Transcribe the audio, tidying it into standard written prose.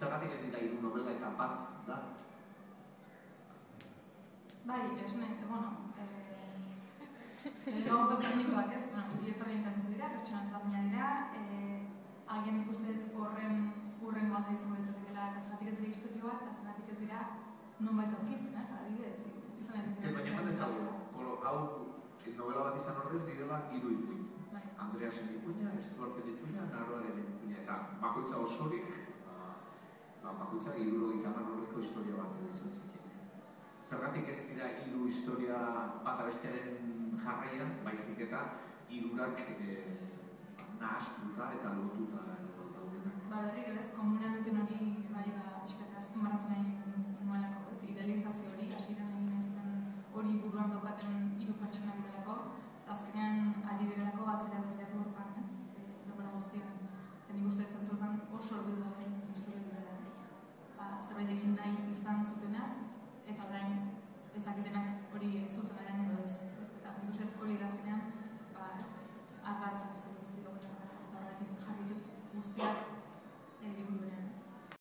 Zergatik ez dira hiru novela eta bat da? Bai, esan nahi, gauza teknikoak ez, hiri ezberdinetan ez dira, pertsona ezberdina dira, agian ikusten dut horren urrengo alde izango ditzatekela, eta zergatik ez dira istorioa, eta zergatik ez dira nonbait aurkitzen, adibidez, izan daiteke. Ez baina eman ezagu, hau novela bat izan ordez direla hiru ipuin. Andreasen ipuina, Stuarten ipuina, Naroaren ipuina, eta bakoitza osorik, bakoitza 70 horreko historia bat edo izan ziken. Zergatik ez dira hiru historia bata bestearen jarraian, baizik eta hirurak nahastuta eta lotuta daudenak. Berriro